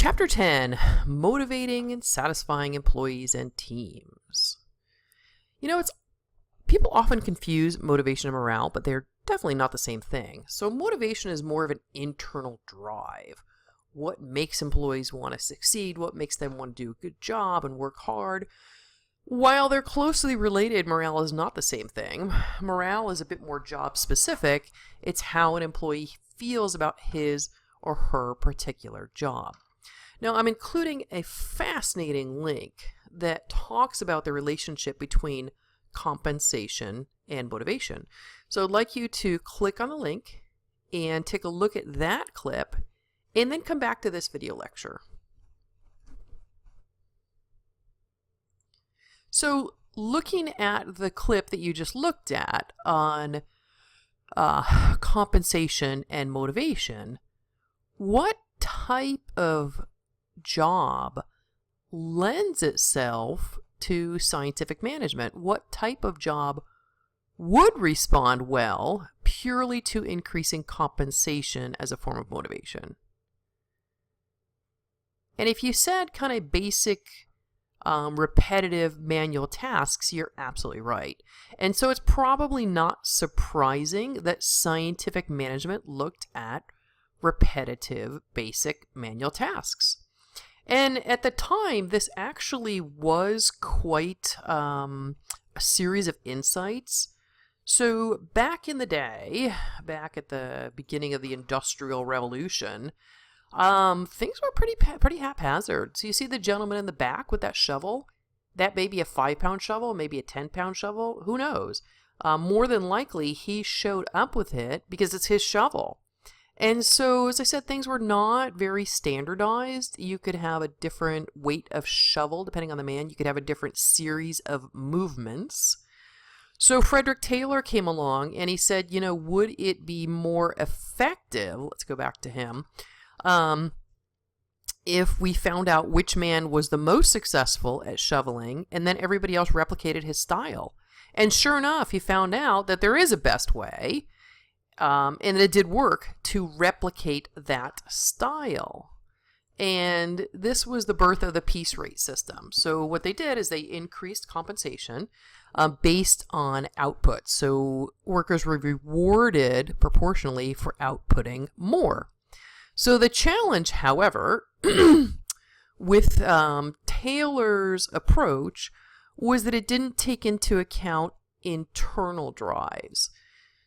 Chapter 10, Motivating and Satisfying Employees and Teams. People often confuse motivation and morale, but they're definitely not the same thing. So motivation is more of an internal drive. What makes employees want to succeed, what makes them want to do a good job and work hard. While they're closely related, morale is not the same thing. Morale is a bit more job specific. It's how an employee feels about his or her particular job. Now, I'm including a fascinating link that talks about the relationship between compensation and motivation. So I'd like you to click on the link and take a look at that clip and then come back to this video lecture. So looking at the clip that you just looked at on compensation and motivation, what type of job lends itself to scientific management? What type of job would respond well purely to increasing compensation as a form of motivation? And if you said kind of basic repetitive manual tasks, you're absolutely right. And so it's probably not surprising that scientific management looked at repetitive basic manual tasks. And at the time, this actually was quite a series of insights. So back in the day, back at the beginning of the Industrial Revolution, things were pretty haphazard. So you see the gentleman in the back with that shovel? That may be a 5-pound shovel, maybe a 10-pound shovel. Who knows? More than likely, he showed up with it because it's his shovel. And so, as I said, things were not very standardized. You could have a different weight of shovel depending on the man. You could have a different series of movements. So Frederick Taylor came along and he said, would it be more effective, let's go back to him, if we found out which man was the most successful at shoveling and then everybody else replicated his style? And sure enough, he found out that there is a best way. And it did work to replicate that style. And this was the birth of the piece rate system. So what they did is they increased compensation based on output. So workers were rewarded proportionally for outputting more. So the challenge, however, with Taylor's approach was that it didn't take into account internal drives.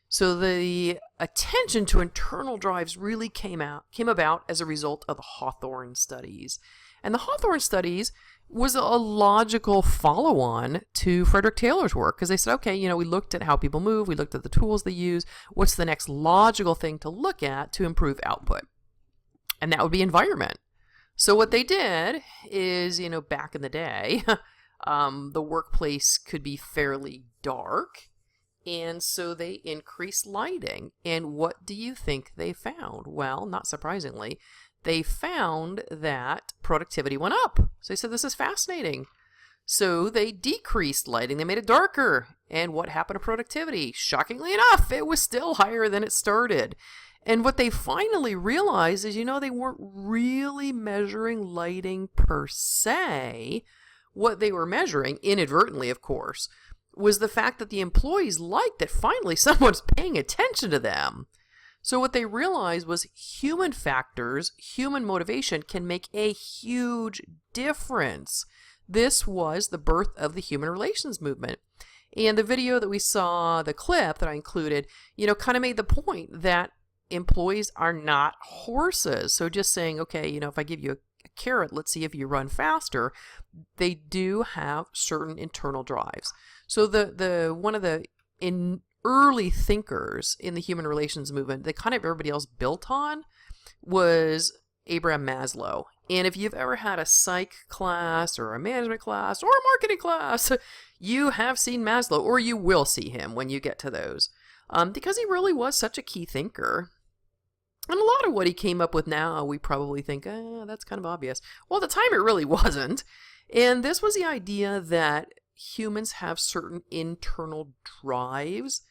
So the attention to internal drives really came about as a result of the Hawthorne studies. And the Hawthorne studies was a logical follow-on to Frederick Taylor's work because they said, okay, we looked at how people move, we looked at the tools they use, what's the next logical thing to look at to improve output? And that would be environment. So what they did is, back in the day, the workplace could be fairly dark. And so they increased lighting. And what do you think they found? Well, not surprisingly, they found that productivity went up. So they said, this is fascinating. So they decreased lighting. They made it darker. And what happened to productivity? Shockingly enough, it was still higher than it started. And what they finally realized is, they weren't really measuring lighting per se. What they were measuring, inadvertently, of course, was the fact that the employees liked that finally someone's paying attention to them. So what they realized was human factors, human motivation can make a huge difference. This was the birth of the human relations movement. And the video that we saw, the clip that I included, kind of made the point that employees are not horses. So just saying, okay, if I give you a carrot, let's see if you run faster. They do have certain internal drives. So one of the early thinkers in the human relations movement that kind of everybody else built on was Abraham Maslow. And if you've ever had a psych class or a management class or a marketing class, you have seen Maslow, or you will see him when you get to those, because he really was such a key thinker. And a lot of what he came up with now, we probably think, that's kind of obvious. Well, at the time, it really wasn't. And this was the idea that humans have certain internal drives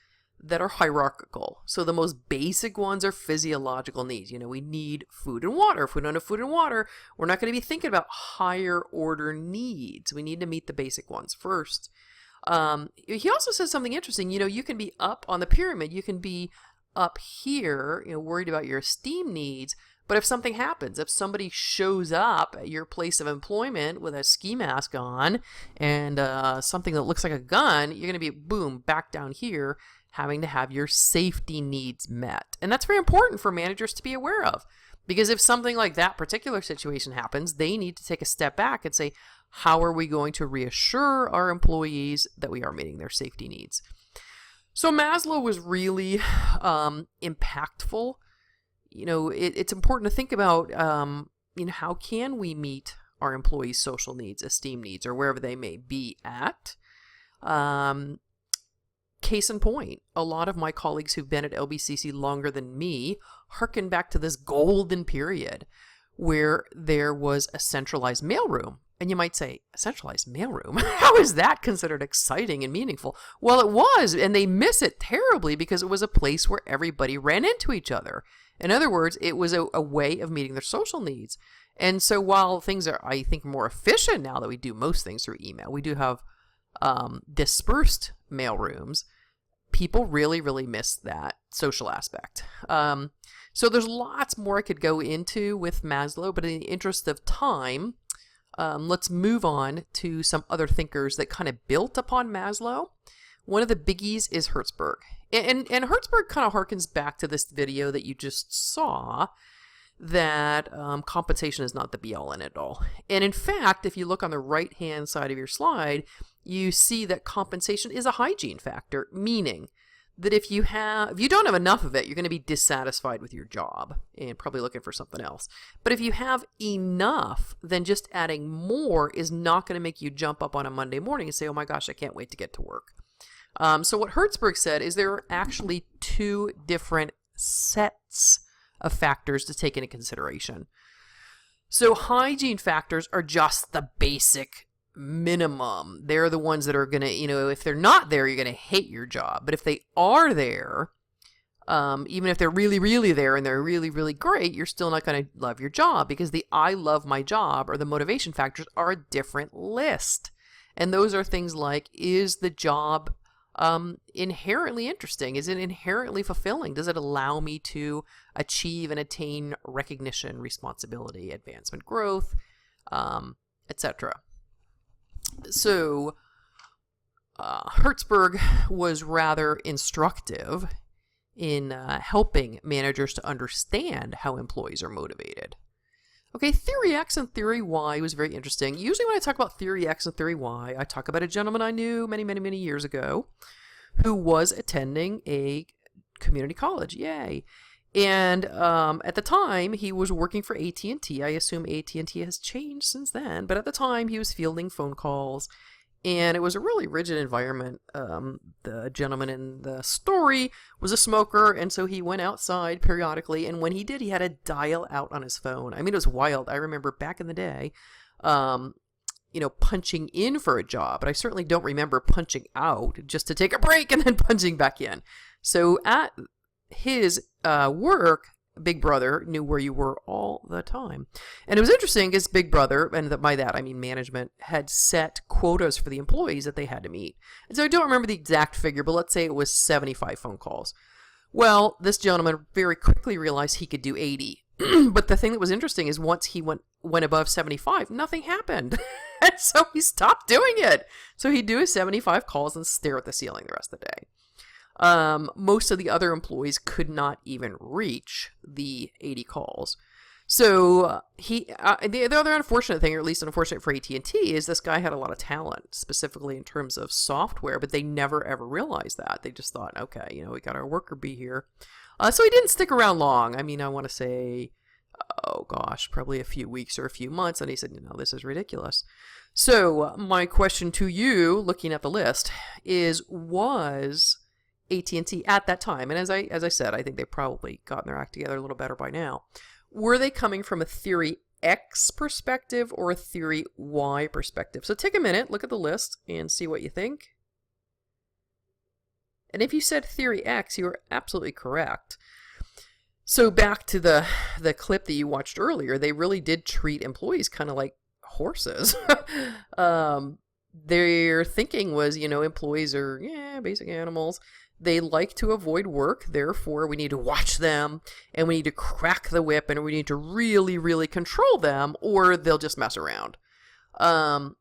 that are hierarchical. So the most basic ones are physiological needs. We need food and water. If we don't have food and water, we're not going to be thinking about higher order needs. We need to meet the basic ones first. He also says something interesting. You can be up on the pyramid. You can be up here, worried about your esteem needs. But if something happens, if somebody shows up at your place of employment with a ski mask on and something that looks like a gun, you're going to be, boom, back down here, having to have your safety needs met. And that's very important for managers to be aware of. Because if something like that particular situation happens, they need to take a step back and say, how are we going to reassure our employees that we are meeting their safety needs? So Maslow was really impactful. It's important to think about, how can we meet our employees' social needs, esteem needs, or wherever they may be at. Case in point, a lot of my colleagues who've been at LBCC longer than me harken back to this golden period where there was a centralized mailroom. And you might say, a centralized mailroom? How is that considered exciting and meaningful? Well, it was, and they miss it terribly because it was a place where everybody ran into each other. In other words, it was a way of meeting their social needs. And so while things are, I think, more efficient now that we do most things through email, we do have dispersed mailrooms, people really, really miss that social aspect. So there's lots more I could go into with Maslow, but in the interest of time, let's move on to some other thinkers that kind of built upon Maslow. One of the biggies is Hertzberg. And Hertzberg kind of harkens back to this video that you just saw, that compensation is not the be-all and end-all. And in fact, if you look on the right-hand side of your slide, you see that compensation is a hygiene factor, meaning that if you don't have enough of it, you're going to be dissatisfied with your job and probably looking for something else. But if you have enough, then just adding more is not going to make you jump up on a Monday morning and say, oh my gosh, I can't wait to get to work. So what Hertzberg said is there are actually two different sets of factors to take into consideration. So hygiene factors are just the basic minimum. They're the ones that are going to, if they're not there, you're going to hate your job. But if they are there, even if they're really, really there and they're really, really great, you're still not going to love your job because the I love my job or the motivation factors are a different list. And those are things like, is the job inherently interesting? Is it inherently fulfilling? Does it allow me to achieve and attain recognition, responsibility, advancement, growth, etc.? So Hertzberg was rather instructive in helping managers to understand how employees are motivated. Okay, Theory X and Theory Y was very interesting. Usually when I talk about Theory X and Theory Y, I talk about a gentleman I knew many, many, many years ago who was attending a community college. Yay. And at the time, he was working for AT&T. I assume AT&T has changed since then. But at the time, he was fielding phone calls. And it was a really rigid environment. The gentleman in the story was a smoker, and so he went outside periodically. And when he did, he had to dial out on his phone. I mean, it was wild. I remember back in the day, punching in for a job. But I certainly don't remember punching out just to take a break and then punching back in. So at his work, Big Brother knew where you were all the time. And it was interesting because Big Brother, and by that I mean management, had set quotas for the employees that they had to meet. And so I don't remember the exact figure, but let's say it was 75 phone calls. Well, this gentleman very quickly realized he could do 80. But the thing that was interesting is once he went above 75, nothing happened. And so he stopped doing it. So he'd do his 75 calls and stare at the ceiling the rest of the day. Most of the other employees could not even reach the 80 calls. So the other unfortunate thing, or at least unfortunate for AT&T, is this guy had a lot of talent, specifically in terms of software, but they never ever realized that. They just thought, okay, we got our worker bee here. So he didn't stick around long. I mean, I want to say, oh gosh, probably a few weeks or a few months. And he said, this is ridiculous. So my question to you, looking at the list, is was AT&T at that time, and as I said, I think they've probably gotten their act together a little better by now, were they coming from a Theory X perspective or a Theory Y perspective? So take a minute, look at the list, and see what you think. And if you said theory X, you were absolutely correct. So back to the clip that you watched earlier, they really did treat employees kind of like horses. Their thinking was, employees are, basic animals. They like to avoid work, therefore we need to watch them, and we need to crack the whip, and we need to really, really control them, or they'll just mess around. And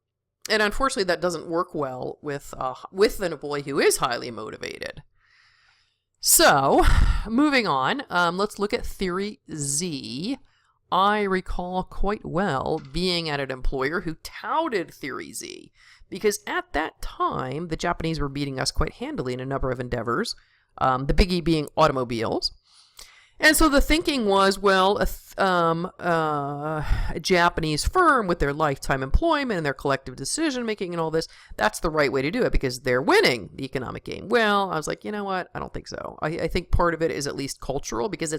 unfortunately, that doesn't work well with an employee who is highly motivated. So, moving on, let's look at Theory Z. I recall quite well being at an employer who touted Theory Z, because at that time, the Japanese were beating us quite handily in a number of endeavors, the biggie being automobiles. And so the thinking was, well, a Japanese firm with their lifetime employment and their collective decision-making and all this, that's the right way to do it because they're winning the economic game. Well, I was like, you know what? I don't think so. I think part of it is at least cultural because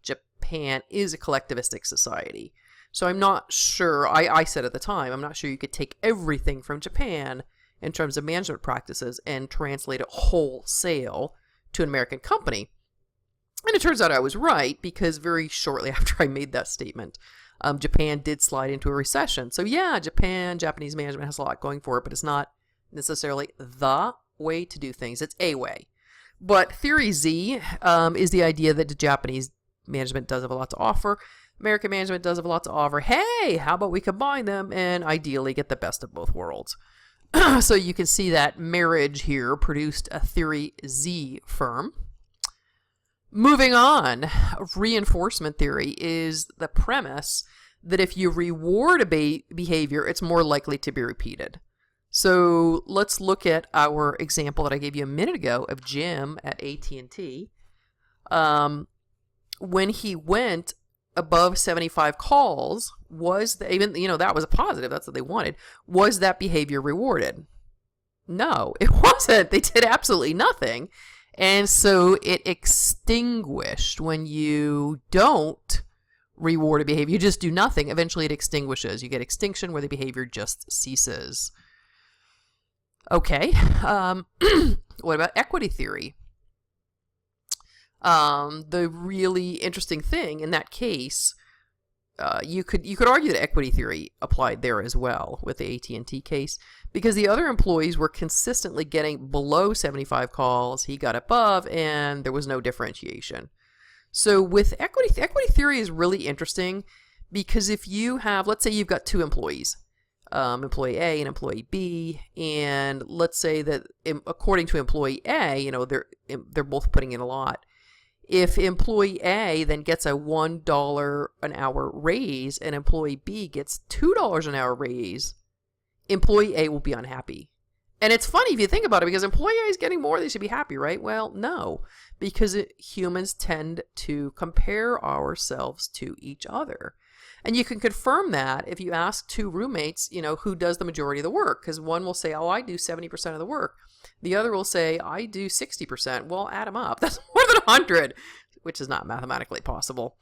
Japan is a collectivistic society. So I'm not sure, I said at the time, I'm not sure you could take everything from Japan in terms of management practices and translate it wholesale to an American company. And it turns out I was right because very shortly after I made that statement, Japan did slide into a recession. So yeah, Japanese management has a lot going for it, but it's not necessarily the way to do things. It's a way. But Theory Z is the idea that the Japanese management does have a lot to offer. American management does have a lot to offer. Hey, how about we combine them and ideally get the best of both worlds? So you can see that marriage here produced a Theory Z firm. Moving on, reinforcement theory is the premise that if you reward a behavior, it's more likely to be repeated. So let's look at our example that I gave you a minute ago of Jim at AT&T. When he went above 75 calls, that was a positive, that's what they wanted, was that behavior rewarded? No, it wasn't. They did absolutely nothing. And so it extinguished. When you don't reward a behavior, you just do nothing, eventually it extinguishes. You get extinction where the behavior just ceases. Okay, what about equity theory? The really interesting thing in that case, you could argue that equity theory applied there as well with the AT&T case, because the other employees were consistently getting below 75 calls, he got above, and there was no differentiation. So with equity theory is really interesting because if you have, let's say you've got two employees, employee A and employee B, and let's say that according to employee A, they're both putting in a lot. If employee A then gets a $1 an hour raise and employee B gets $2 an hour raise, employee A will be unhappy. And it's funny if you think about it because employee A is getting more, they should be happy, right? Well, no, because humans tend to compare ourselves to each other. And you can confirm that if you ask two roommates, who does the majority of the work, because one will say, oh, I do 70% of the work. The other will say, I do 60%. Well, add them up. That's more than 100, which is not mathematically possible.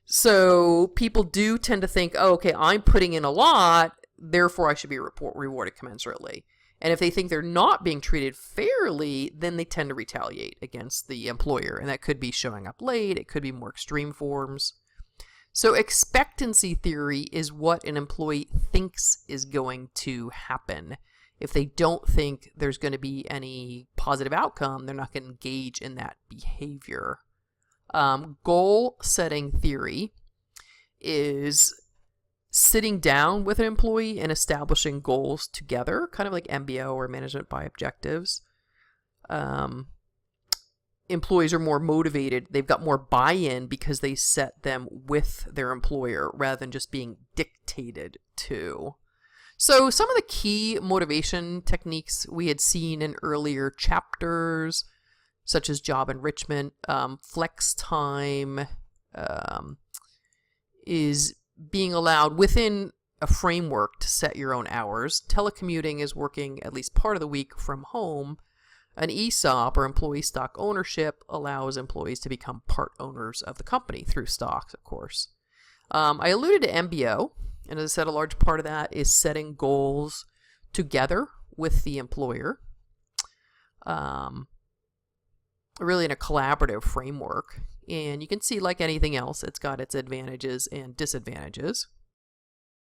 So people do tend to think, oh, okay, I'm putting in a lot, therefore I should be rewarded commensurately. And if they think they're not being treated fairly, then they tend to retaliate against the employer. And that could be showing up late. It could be more extreme forms. So expectancy theory is what an employee thinks is going to happen. If they don't think there's going to be any positive outcome, they're not going to engage in that behavior. Goal setting theory is sitting down with an employee and establishing goals together, kind of like MBO or management by objectives. Employees are more motivated. They've got more buy-in because they set them with their employer rather than just being dictated to. So some of the key motivation techniques we had seen in earlier chapters, such as job enrichment, flex time, is being allowed within a framework to set your own hours. Telecommuting is working at least part of the week from home. An ESOP, or employee stock ownership, allows employees to become part owners of the company through stocks, of course. I alluded to MBO, and as I said, a large part of that is setting goals together with the employer. really in a collaborative framework. And you can see, like anything else, it's got its advantages and disadvantages.